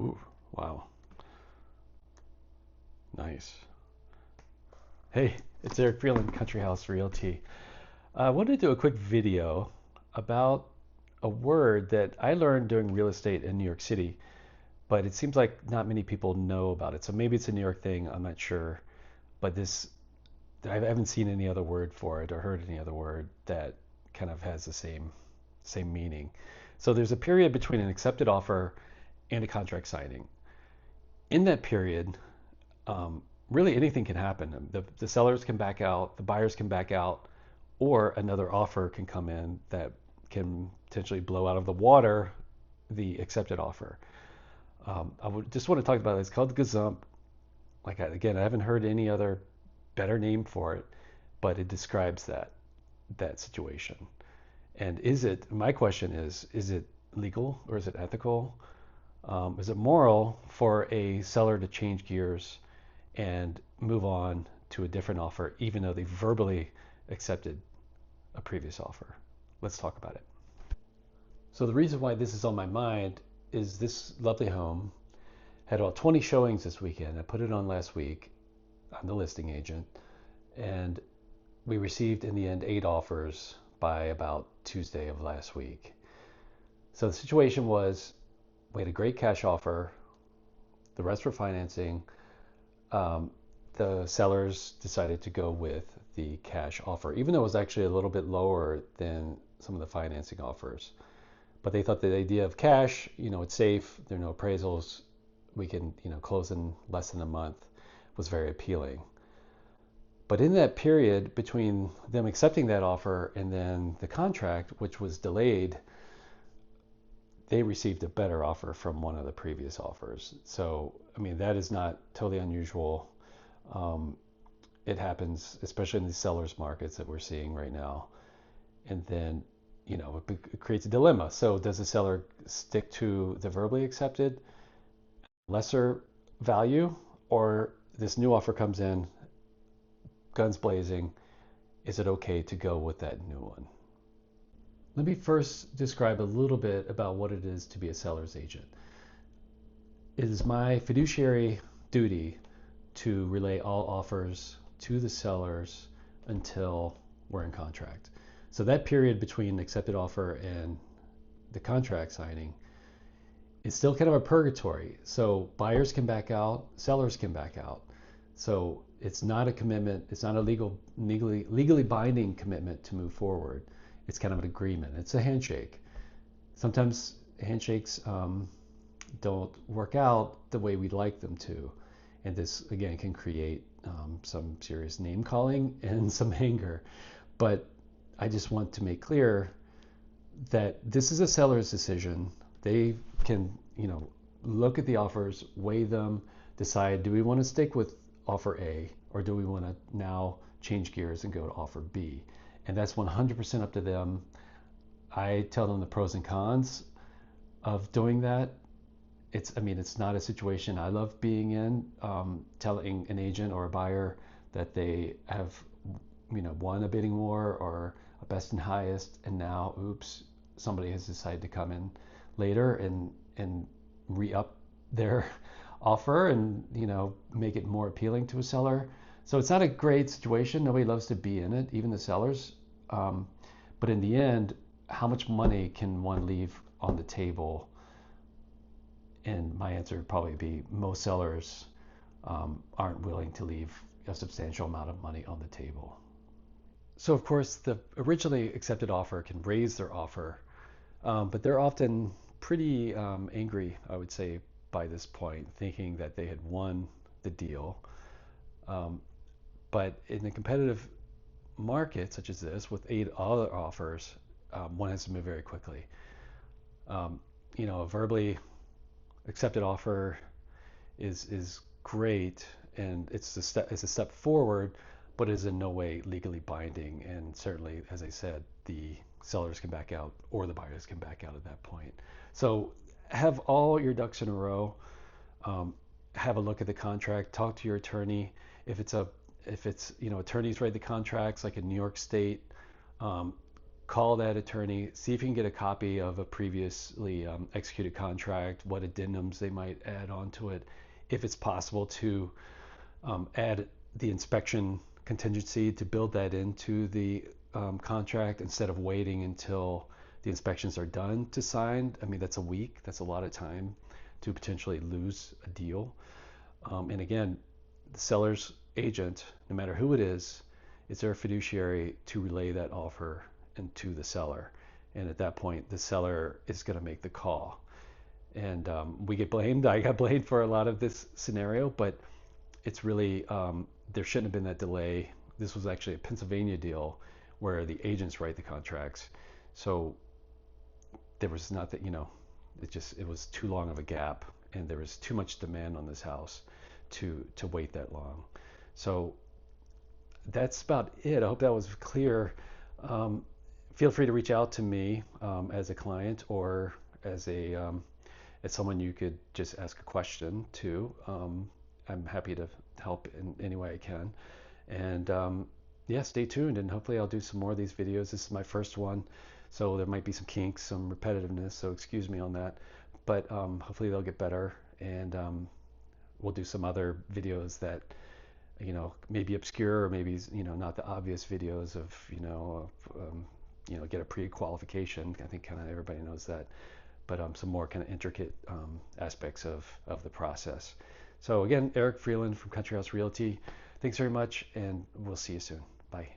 Ooh, wow. Nice. Hey, it's Eric Freeland, Country House Realty. I wanted to do a quick video about a word that I learned doing real estate in New York City, but it seems like not many people know about it. So maybe it's a New York thing, I'm not sure. But I haven't seen any other word for it or heard any other word that kind of has the same meaning. So there's a period between an accepted offer and a contract signing. In that period, really anything can happen. The sellers can back out, the buyers can back out, or another offer can come in that can potentially blow out of the water the accepted offer. I would just want to talk about it. It's called Gazump. Again, I haven't heard any other better name for it, but it describes that situation. And my question is it legal or is it ethical? Is it moral for a seller to change gears and move on to a different offer, even though they verbally accepted a previous offer? Let's talk about it. So the reason why this is on my mind is this lovely home had about 20 showings this weekend. I put it on last week. I'm the listing agent, and we received in the end 8 offers by about Tuesday of last week. So the situation was we had a great cash offer, the rest were financing. Um, the sellers decided to go with the cash offer, even though it was actually a little bit lower than some of the financing offers. But they thought the idea of cash, it's safe, there are no appraisals, we can, close in less than a month, was very appealing. But in that period between them accepting that offer and then the contract, which was delayed, they received a better offer from one of the previous offers. So, I mean, that is not totally unusual. Um, it happens, especially in the sellers markets that we're seeing right now. And then, it creates a dilemma. So, does the seller stick to the verbally accepted lesser value, or this new offer comes in, guns blazing? Is it okay to go with that new one? Let me first describe a little bit about what it is to be a seller's agent. It is my fiduciary duty to relay all offers to the sellers until we're in contract. So that period between accepted offer and the contract signing is still kind of a purgatory. So buyers can back out, sellers can back out. So it's not a commitment, it's not a legally binding commitment to move forward. It's kind of an agreement. It's a handshake. Sometimes handshakes don't work out the way we'd like them to. And this, again, can create some serious name calling and some anger. But I just want to make clear that this is a seller's decision. They can, look at the offers, weigh them, decide, do we want to stick with offer A, or do we want to now change gears and go to offer B? And that's 100% up to them. I tell them the pros and cons of doing that. It's not a situation I love being in, telling an agent or a buyer that they have, won a bidding war or a best and highest, and now, oops, somebody has decided to come in later and re-up their offer and, make it more appealing to a seller. So it's not a great situation. Nobody loves to be in it, even the sellers. But in the end, how much money can one leave on the table? And my answer would probably be most sellers aren't willing to leave a substantial amount of money on the table. So of course, the originally accepted offer can raise their offer, but they're often pretty angry, I would say, by this point, thinking that they had won the deal. Um, but in a competitive market such as this, with 8 other offers, one has to move very quickly. A verbally accepted offer is great, and it's a step forward, but is in no way legally binding. And certainly, as I said, the sellers can back out or the buyers can back out at that point. So have all your ducks in a row. Have a look at the contract. Talk to your attorney. If it's attorneys write the contracts, like in New York State, call that attorney, see if you can get a copy of a previously executed contract, what addendums they might add onto it, if it's possible to add the inspection contingency to build that into the contract instead of waiting until the inspections are done to sign. I mean, that's a week. That's a lot of time to potentially lose a deal. And again, the seller's agent, no matter who it is their fiduciary to relay that offer into the seller. And at that point, the seller is going to make the call. And we get blamed. I got blamed for a lot of this scenario, but it's really, there shouldn't have been that delay. This was actually a Pennsylvania deal where the agents write the contracts. So there was not that, it was too long of a gap, and there was too much demand on this house to wait that long. So that's about it. I hope that was clear. Feel free to reach out to me as a client or as someone you could just ask a question to. I'm happy to help in any way I can. And yeah, stay tuned, and hopefully I'll do some more of these videos. This is my first one, so there might be some kinks, some repetitiveness, so excuse me on that. But hopefully they'll get better, and we'll do some other videos that maybe obscure or maybe not the obvious videos of get a pre-qualification. I think kind of everybody knows that, but some more kind of intricate aspects of the process. So again, Eric Freeland from Country House Realty. Thanks very much, and we'll see you soon. Bye.